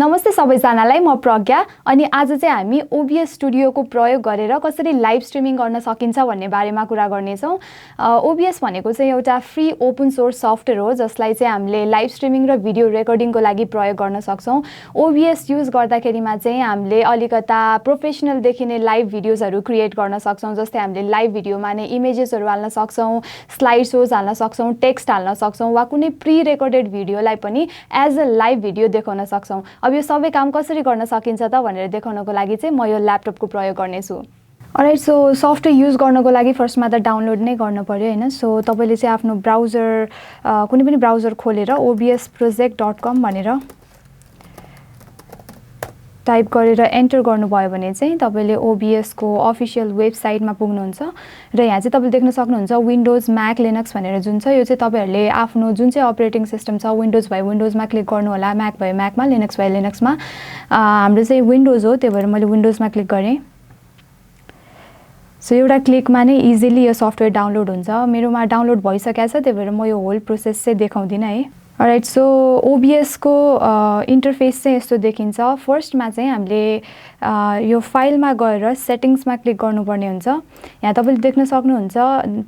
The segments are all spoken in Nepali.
नमस्ते सबैजनालाई, म प्रज्ञा अनि आज चाहिँ हामी OBS स्टुडियोको प्रयोग गरेर कसरी लाइभ स्ट्रिमिङ गर्न सकिन्छ भन्ने बारेमा कुरा गर्नेछौँ। OBS भनेको चाहिँ एउटा फ्री ओपन सोर्स सफ्टवेयर हो जसलाई चाहिँ हामीले लाइभ स्ट्रिमिङ र भिडियो रेकर्डिङको लागि प्रयोग गर्न सक्छौँ। OBS युज गर्दाखेरिमा चाहिँ हामीले अलिकता प्रोफेसनल देखिने लाइभ भिडियोजहरू क्रिएट गर्न सक्छौँ। जस्तै हामीले लाइभ भिडियोमा नै इमेजेसहरू हाल्न सक्छौँ, स्लाइड सोज हाल्न सक्छौँ, टेक्स्ट हाल्न सक्छौँ वा कुनै प्री रेकर्डेड भिडियोलाई पनि एज अ लाइभ भिडियो देखाउन सक्छौँ। अब यो सबै काम कसरी गर्न सकिन्छ त भनेर देखाउनको लागि चाहिँ म यो ल्यापटपको प्रयोग गर्नेछु। अलराइट, सो सफ्टवेयर युज गर्नको लागि फर्स्टमा त डाउनलोड नै गर्नु पर्यो हैन। सो तपाईले चाहिँ आफ्नो ब्राउजर कुनै पनि ब्राउजर खोलेर obsproject.com भनेर टाइप गरेर एन्टर गर्नुभयो भने चाहिँ तपाईले OBS को अफिसियल वेबसाइटमा पुग्नुहुन्छ र यहाँ चाहिँ तपाईले देख्न सक्नुहुन्छ विन्डोज, म्याक, लिनक्स भनेर जुन छ यो चाहिँ तपाईहरुले आफ्नो जुन चाहिँ अपरेटिङ सिस्टम छ विन्डोज भए विन्डोजमा क्लिक गर्नु होला, म्याक भए म्याकमा, लिनक्स भए लिनक्समा। हाम्रो चाहिँ विन्डोज हो, त्यही भएर मैले विन्डोजमा क्लिक गरेँ। सो एउटा क्लिकमा नै इजिली यो सफ्टवेयर डाउनलोड हुन्छ। मेरोमा डाउनलोड भइसकेको छ, त्यही भएर म यो होल प्रोसेस चाहिँ देखाउँदिन है। अलराइट, सो OBS को इन्टरफेस चाहिँ यस्तो देखिन्छ। फर्स्टमा चाहिँ हामीले यो फाइलमा गएर सेटिङ्समा क्लिक गर्नुपर्ने हुन्छ। यहाँ तपाईले देख्न सक्नुहुन्छ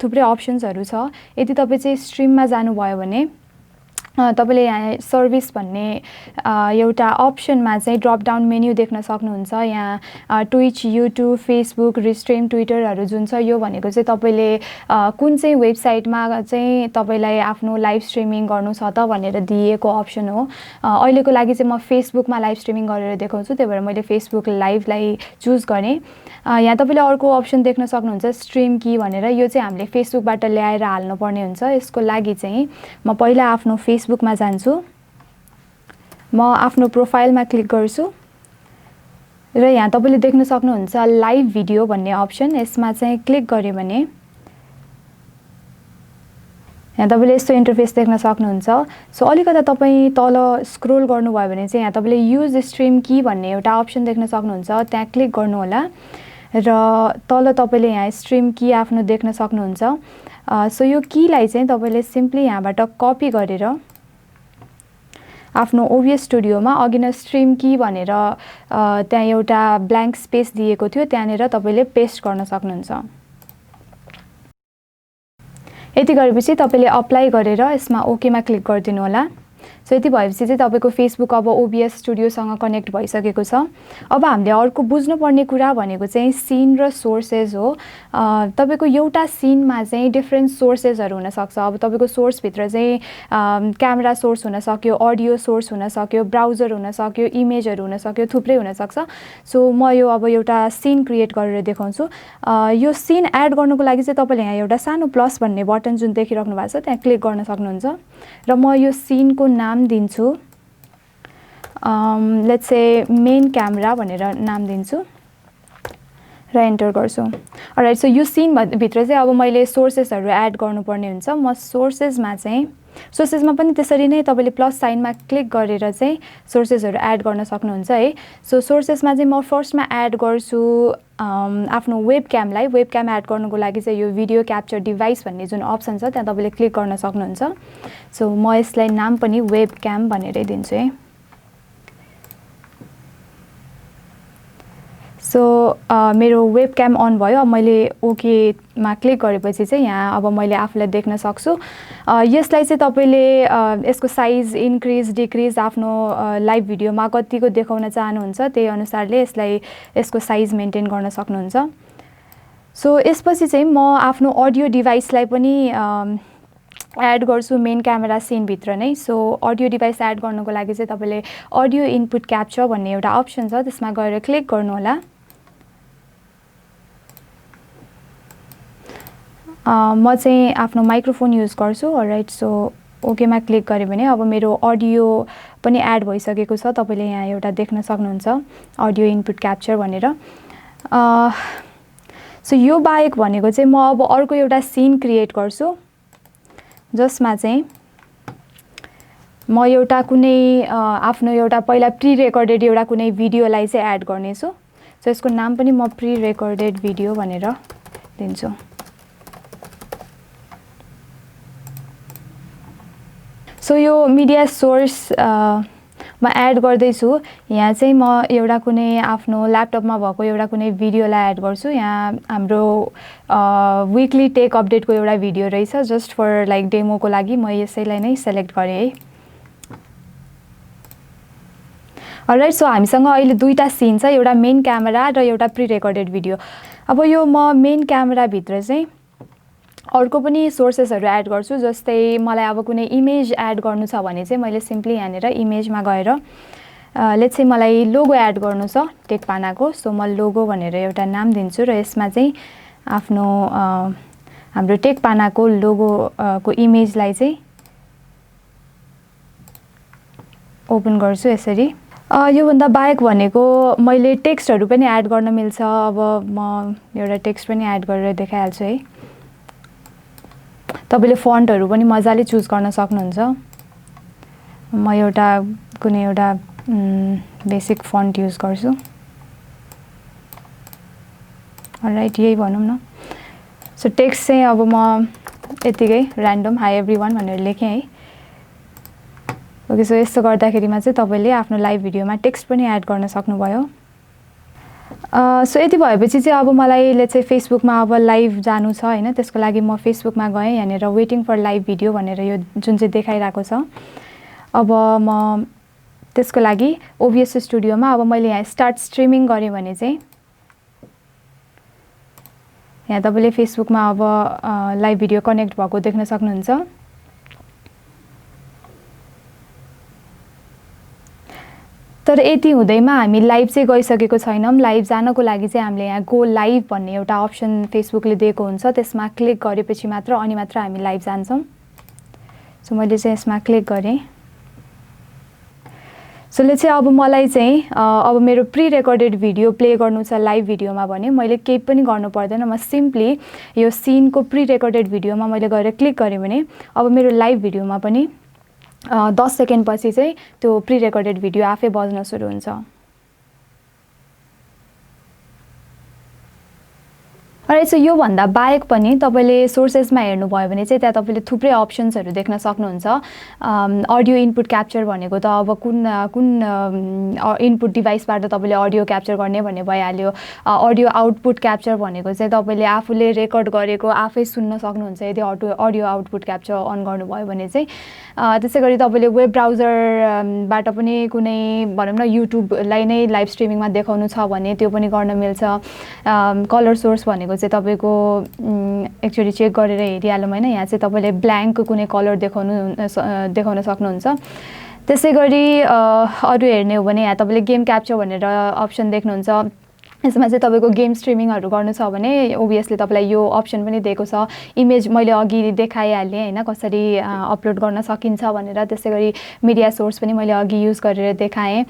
थुप्रै अप्सन्सहरू छ। यदि तपाई चाहिँ स्ट्रिममा जानुभयो भने तपाईले यहाँ सर्भिस भन्ने एउटा अप्सनमा चाहिँ ड्रप डाउन मेन्यु देख्न सक्नुहुन्छ। यहाँ ट्विच, युट्युब, फेसबुक, रिस्ट्रिम, ट्विटरहरू जुन छ यो भनेको चाहिँ तपाईले कुन चाहिँ वेबसाइटमा चाहिँ तपाईलाई आफ्नो लाइभ स्ट्रिमिङ गर्नु छ त भनेर दिएको अप्सन हो। अहिलेको लागि चाहिँ म फेसबुकमा लाइभ स्ट्रिमिङ गरेर देखाउँछु, त्यही भएर मैले फेसबुक लाइभलाई चुज गरेँ। यहाँ तपाईले अर्को अप्सन देख्न सक्नुहुन्छ स्ट्रिम की भनेर। यो चाहिँ हामीले फेसबुकबाट ल्याएर हाल्नुपर्ने हुन्छ। यसको लागि चाहिँ म पहिला आफ्नो फेसबुकमा जान्छु। म आफ्नो प्रोफाइलमा क्लिक गर्छु र यहाँ तपाईले देख्न सक्नुहुन्छ लाइभ भिडियो भन्ने अप्सन। यसमा चाहिँ क्लिक गरे भने यहाँ तपाईले यस्तो इन्टरफेस देख्न सक्नुहुन्छ। सो अलिकता तपाई तल स्क्रोल गर्नुभयो भने चाहिँ यहाँ तपाईले युज स्ट्रिम की भन्ने एउटा अप्सन देख्न सक्नुहुन्छ। त्यहाँ क्लिक गर्नु होला र तल तपाईले यहाँ स्ट्रिम की आफ्नो देख्न सक्नुहुन्छ। सो यो कीलाई चाहिँ तपाईले सिम्पली यहाँबाट कपी गरेर आफ्नो OBS स्टुडियोमा अघि नै स्ट्रिम की भनेर त्यहाँ एउटा ब्ल्याङ्क स्पेस दिएको थियो, त्यहाँनेर तपाईले पेस्ट गर्न सक्नुहुन्छ। यति गरेपछि तपाईले अप्लाई गरेर यसमा ओकेमा क्लिक गरिदिनु होला। सो यति भएपछि चाहिँ तपाईको फेसबुक अब OBS स्टुडियोसँग कनेक्ट भइसकेको छ। अब हामीले अर्को बुझ्नुपर्ने कुरा भनेको चाहिँ सिन र सोर्सेस हो। तपाईको एउटा सिनमा चाहिँ डिफ्रेन्ट सोर्सेसहरू हुन सक्छ। अब तपाईको सोर्स भित्र चाहिँ क्यामेरा सोर्स हुन सक्यो, अडियो सोर्स हुन सक्यो, ब्राउजर हुन सक्यो, इमेजहरू हुन सक्यो, थुप्रै हुन सक्छ। सो म यो अब एउटा सिन क्रिएट गरेर देखाउँछु। यो सिन एड गर्नको लागि चाहिँ तपाईले यहाँ एउटा सानो प्लस भन्ने बटन जुन देखिराख्नु भएको छ त्यहाँ क्लिक गर्न सक्नुहुन्छ र म यो सिनको नाम दिन्छु, लेट्स से मेन क्यामेरा भनेर नाम दिन्छु र एन्टर गर्छु। अलराइट, सो यो सिन भित्र चाहिँ अब मैले सोर्सेसहरू एड गर्नुपर्ने हुन्छ। म सोर्सेसमा पनि त्यसरी नै तपाईले प्लस साइनमा क्लिक गरेर चाहिँ सोर्सेसहरू एड गर्न सक्नुहुन्छ है। सो सोर्सेसमा चाहिँ म फर्स्टमा एड गर्छु आफ्नो वेबक्यामलाई। वेबक्याम एड गर्नुको लागि चाहिँ यो भिडियो क्याप्चर डिभाइस भन्ने जुन अप्सन छ त्यहाँ तपाईले क्लिक गर्न सक्नुहुन्छ। सो म यसलाई नाम पनि वेबक्याम भनेरै दिन्छु है। सो मेरो वेबक्याम अन भयो। अब मैले ओकेमा क्लिक गरेपछि चाहिँ यहाँ अब मैले आफूलाई देख्न सक्छु। यसलाई चाहिँ तपाईले यसको साइज इन्क्रिज डिक्रिज आफ्नो लाइभ भिडियोमा कतिको देखाउन चाहनुहुन्छ त्यही अनुसारले यसको साइज मेन्टेन गर्न सक्नुहुन्छ। सो यसपछि चाहिँ म आफ्नो अडियो डिभाइसलाई पनि एड गर्छु मेन क्यामेरा सिन भित्र नै। सो अडियो डिभाइस एड गर्नको लागि चाहिँ तपाईले अडियो इनपुट क्याप्चर भन्ने एउटा अप्सन छ, त्यसमा गएर क्लिक गर्नु होला। म चाहिँ आफ्नो माइक्रोफोन युज गर्छु। अलराइट, सो ओकेमा क्लिक गरेँ भने अब मेरो अडियो पनि एड भइसकेको छ। तपाईले यहाँ एउटा देख्न सक्नुहुन्छ अडियो इनपुट क्याप्चर भनेर। सो यो बाहेक भनेको चाहिँ म अब अर्को एउटा सिन क्रिएट गर्छु जसमा चाहिँ म एउटा कुनै आफ्नो एउटा पहिला प्री रेकर्डेड एउटा कुनै भिडियोलाई चाहिँ एड गर्नेछु। सो यसको नाम पनि म प्री रेकर्डेड भिडियो भनेर दिन्छु। सो यो मिडिया सोर्स म एड गर्दैछु। यहाँ चाहिँ म एउटा कुनै आफ्नो ल्यापटपमा भएको एउटा कुनै भिडियोलाई एड गर्छु। यहाँ हाम्रो विकली टेक अपडेटको एउटा भिडियो रहेछ, जस्ट फर लाइक डेमोको लागि म यसैलाई नै सेलेक्ट गरेँ है। अलराइट, सो हामीसँग अहिले दुईटा सिन छ, एउटा मेन क्यामेरा र एउटा प्री रेकर्डेड भिडियो। अब यो म मेन क्यामेराभित्र चाहिँ अर्को पनि सोर्सेसहरू एड गर्छु। जस्तै मलाई अब कुनै इमेज एड गर्नु छ भने चाहिँ मैले सिम्पली यहाँनिर इमेजमा गएर लेट्स चाहिँ मलाई लोगो एड गर्नु छ टेकपानाको। सो म लोगो भनेर एउटा नाम दिन्छु र यसमा चाहिँ आफ्नो हाम्रो टेकपानाको लोगोको इमेजलाई चाहिँ ओपन गर्छु यसरी। योभन्दा बाहेक भनेको मैले टेक्स्टहरू पनि एड गर्न मिल्छ। अब म एउटा टेक्स्ट पनि एड गरेर देखाइहाल्छु है। तपाईँले फन्टहरू पनि मजाले चुज गर्न सक्नुहुन्छ। म एउटा कुनै एउटा बेसिक फन्ट युज गर्छु। अलराइट, यही भनौँ न। सो टेक्स्ट चाहिँ अब म यतिकै ऱ्यान्डम हाई एभ्रिवान भनेर लेखेँ है। ओके, सो यस्तो गर्दाखेरिमा चाहिँ तपाईँले आफ्नो लाइभ भिडियोमा टेक्स्ट पनि एड गर्न सक्नुभयो। सो यति भएपछि चाहिँ अब मलाई लेट्स चाहिँ फेसबुकमा अब लाइभ जानु छ होइन, त्यसको लागि म फेसबुकमा गएँ। यहाँनिर वेटिङ फर लाइभ भिडियो भनेर यो जुन चाहिँ देखाइरहेको छ। अब म त्यसको लागि ओबिएस स्टुडियोमा अब मैले यहाँ स्टार्ट स्ट्रिमिङ गरेँ भने चाहिँ यहाँ तपाईँले फेसबुकमा अब लाइभ भिडियो कनेक्ट भएको देख्न सक्नुहुन्छ। तर यति हुँदैमा हामी लाइभ चाहिँ गइसकेको छैनौँ। लाइभ जानको लागि चाहिँ हामीले यहाँ गो लाइभ भन्ने एउटा अप्सन फेसबुकले दिएको हुन्छ, त्यसमा क्लिक गरेपछि मात्र अनि मात्र हामी लाइभ जान्छौँ। सो मैले चाहिँ यसमा क्लिक गरेँ। सो ले चाहिँ अब मलाई चाहिँ अब मेरो प्री रेकर्डेड भिडियो प्ले गर्नु छ लाइभ भिडियोमा भने मैले केही पनि गर्नु पर्दैन। म सिम्पली यो सिनको प्री रेकर्डेड भिडियोमा मैले गएर क्लिक गरेँ भने अब मेरो लाइभ भिडियोमा पनि 10 सेकेन्ड पछि चाहिँ त्यो प्री रेकर्डेड भिडियो आफै बज्न सुरु हुन्छ। अलराइट, सो योभन्दा बाहेक पनि तपाईँले सोर्सेसमा हेर्नुभयो भने चाहिँ त्यहाँ तपाईँले थुप्रै अप्सन्सहरू देख्न सक्नुहुन्छ। अडियो इनपुट क्याप्चर भनेको त अब कुन इनपुट डिभाइसबाट तपाईँले अडियो क्याप्चर गर्ने भन्ने भइहाल्यो। अडियो आउटपुट क्याप्चर भनेको चाहिँ तपाईँले आफूले रेकर्ड गरेको आफै सुन्न सक्नुहुन्छ यदि अडियो आउटपुट क्याप्चर अन गर्नुभयो भने चाहिँ। त्यसै गरी तपाईँले वेब ब्राउजरबाट पनि कुनै भनौँ न युट्युबलाई नै लाइभ स्ट्रिमिङमा देखाउनु छ भने त्यो पनि गर्न मिल्छ। कलर सोर्स भनेको चाहिँ तपाईँको एक्चुअली चेक गरेर हेरिहालौँ होइन, यहाँ चाहिँ तपाईँले ब्ल्याङ्क कुनै कलर देखाउन सक्नुहुन्छ। त्यसै गरी अरू हेर्ने हो भने यहाँ तपाईँले गेम क्याप्चर भनेर अप्सन देख्नुहुन्छ। यसमा चाहिँ तपाईँको गेम स्ट्रिमिङहरू गर्नु छ भने ओबिएसले तपाईँलाई यो अप्सन पनि दिएको छ। इमेज मैले अघि देखाइहालेँ होइन कसरी अपलोड गर्न सकिन्छ भनेर। त्यसै गरी मिडिया सोर्स पनि मैले अघि युज गरेर देखाएँ।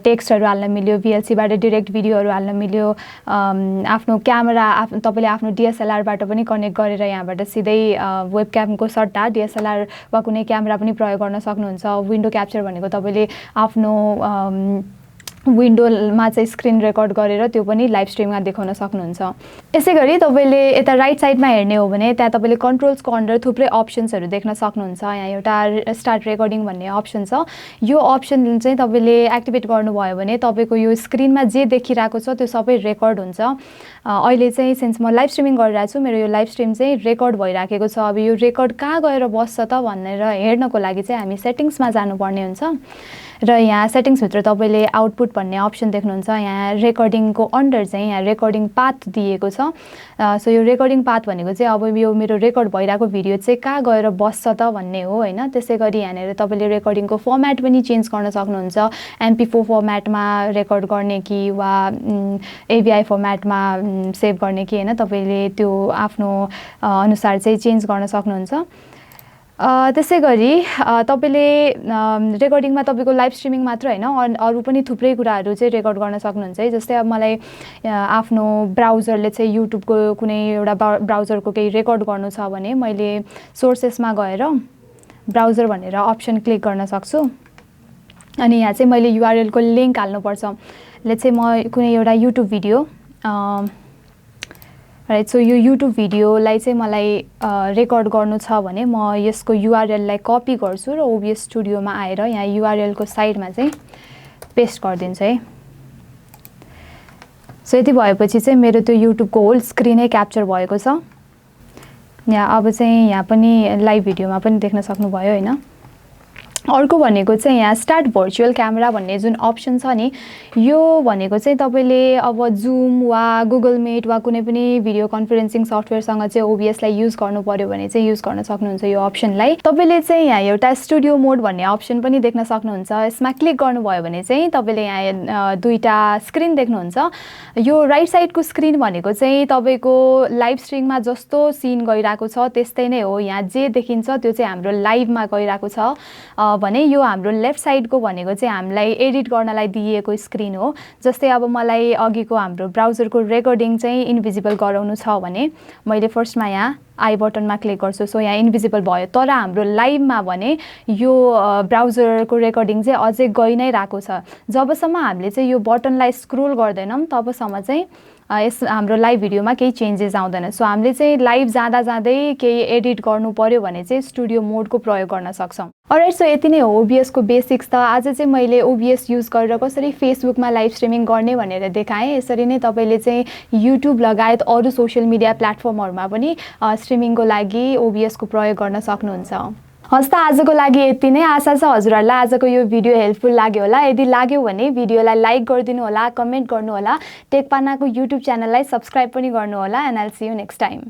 टेक्स्टहरू हाल्न मिल्यो, भिएलसीबाट डिरेक्ट भिडियोहरू हाल्न मिल्यो। आफ्नो क्यामेरा तपाईँले आफ्नो डिएसएलआरबाट पनि कनेक्ट गरेर यहाँबाट सिधै वेबक्यामको सट्टा डिएसएलआर वा कुनै क्यामेरा पनि प्रयोग गर्न सक्नुहुन्छ। विन्डो क्याप्चर भनेको तपाईँले आफ्नो विन्डोमा चाहिँ स्क्रिन रेकर्ड गरेर त्यो पनि लाइभ स्ट्रिममा देखाउन सक्नुहुन्छ। यसै गरी तपाईँले यता राइट साइडमा हेर्ने हो भने त्यहाँ तपाईँले कन्ट्रोल्सको अन्डर थुप्रै अप्सन्सहरू देख्न सक्नुहुन्छ। यहाँ एउटा स्टार्ट रेकर्डिङ भन्ने अप्सन छ। यो अप्सन चाहिँ तपाईँले एक्टिभेट गर्नुभयो भने तपाईँको यो स्क्रिनमा जे देखिरहेको छ त्यो सबै रेकर्ड हुन्छ। अहिले चाहिँ सिन्स म लाइभ स्ट्रिमिङ गरिरहेको छु, मेरो यो लाइभ स्ट्रिम चाहिँ रेकर्ड भइराखेको छ। अब यो रेकर्ड कहाँ गएर बस्छ त भनेर हेर्नको लागि चाहिँ हामी सेटिङ्समा जानुपर्ने हुन्छ र यहाँ सेटिङ्सभित्र तपाईँले आउटपुट भन्ने अप्सन देख्नुहुन्छ। यहाँ रेकर्डिङको अन्डर चाहिँ यहाँ रेकर्डिङ पाथ दिएको छ। सो यो रेकर्डिङ पाथ भनेको चाहिँ अब यो मेरो रेकर्ड भइरहेको भिडियो चाहिँ कहाँ गएर बस्छ त भन्ने हो होइन। त्यसै गरी यहाँनिर तपाईँले रेकर्डिङको फर्मेट पनि चेन्ज गर्न सक्नुहुन्छ। MP4 फर्मेटमा रेकर्ड गर्ने कि वा AVI फर्मेटमा सेभ गर्ने कि होइन, तपाईँले त्यो आफ्नो अनुसार चाहिँ चेन्ज गर्न सक्नुहुन्छ। त्यसै गरी तपाईँले रेकर्डिङमा तपाईँको लाइभ स्ट्रिमिङ मात्र होइन अरू पनि थुप्रै कुराहरू चाहिँ रेकर्ड गर्न सक्नुहुन्छ है। जस्तै अब मलाई आफ्नो ब्राउजरले चाहिँ युट्युबको कुनै एउटा ब्राउजरको केही रेकर्ड गर्नु छ भने मैले सोर्सेसमा गएर ब्राउजर भनेर अप्सन क्लिक गर्न सक्छु। अनि यहाँ चाहिँ मैले URL को लिङ्क हाल्नुपर्छ। ले चाहिँ म कुनै एउटा युट्युब भिडियो राइट सो यो युट्युब भिडियोलाई चाहिँ मलाई रेकर्ड गर्नु छ भने म यसको युआरएललाई कपी गर्छु र ओबिएस स्टुडियोमा आएर यहाँ युआरएलको साइडमा चाहिँ पेस्ट गरिदिन्छु है। सो यति भएपछि चाहिँ मेरो त्यो युट्युबको होल स्क्रिनै क्याप्चर भएको छ। यहाँ अब चाहिँ यहाँ पनि लाइभ भिडियोमा पनि देख्न सक्नुभयो होइन। अर्को भनेको चाहिँ यहाँ स्टार्ट भर्चुअल क्यामेरा भन्ने जुन अप्सन छ नि, यो भनेको चाहिँ तपाईँले अब जुम वा गुगल मिट वा कुनै पनि भिडियो कन्फरेन्सिङ सफ्टवेयरसँग चाहिँ ओबिएसलाई युज गर्नु पर्यो भने चाहिँ युज गर्न सक्नुहुन्छ यो अप्सनलाई। तपाईँले चाहिँ यहाँ एउटा स्टुडियो मोड भन्ने अप्सन पनि देख्न सक्नुहुन्छ। यसमा क्लिक गर्नुभयो भने चाहिँ तपाईँले यहाँ दुईटा स्क्रिन देख्नुहुन्छ। यो राइट साइडको स्क्रिन भनेको चाहिँ तपाईँको लाइभ स्ट्रिममा जस्तो सिन गइरहेको छ त्यस्तै नै हो। यहाँ जे देखिन्छ त्यो चाहिँ हाम्रो लाइभमा गइरहेको छ भने यो हाम्रो लेफ्ट साइडको भनेको चाहिँ हामीलाई एडिट गर्नलाई दिएको स्क्रिन हो। जस्तै अब मलाई अघिको हाम्रो ब्राउजरको रेकर्डिङ चाहिँ इन्भिजिबल गराउनु छ भने मैले फर्स्टमा यहाँ आई बटनमा क्लिक गर्छु। सो यहाँ इन्भिजिबल भयो, तर हाम्रो लाइभमा भने यो ब्राउजरको रेकर्डिङ चाहिँ अझै गइ नै रहेको छ। जबसम्म हामीले चाहिँ यो बटनलाई स्क्रोल गर्दैनौँ तबसम्म चाहिँ यस हाम्रो लाइभ भिडियोमा केही चेन्जेस आउँदैन। सो हामीले चाहिँ लाइभ जाँदा जाँदै केही एडिट गर्नु पर्यो भने चाहिँ स्टुडियो मोडको प्रयोग गर्न सक्छौँ। अलराइट सो यति नै हो ओबिएसको बेसिक्स त। आज चाहिँ मैले ओबिएस युज गरेर कसरी फेसबुकमा लाइभ स्ट्रिमिङ गर्ने भनेर देखाएँ। यसरी नै तपाईँले चाहिँ युट्युब लगायत अरू सोसियल मिडिया प्लेटफर्महरूमा पनि स्ट्रिमिङको लागि ओबिएसको प्रयोग गर्न सक्नुहुन्छ। हस् त आजको लागि यति नै। आशा छ हजुरहरूलाई आजको यो भिडियो हेल्पफुल लाग्यो होला। यदि लाग्यो भने भिडियोलाई लाइक गरिदिनु होला, कमेन्ट गर्नु होला, टेकपानाको युट्युब च्यानललाई सब्सक्राइब पनि गर्नु होला। And I'll see you next time.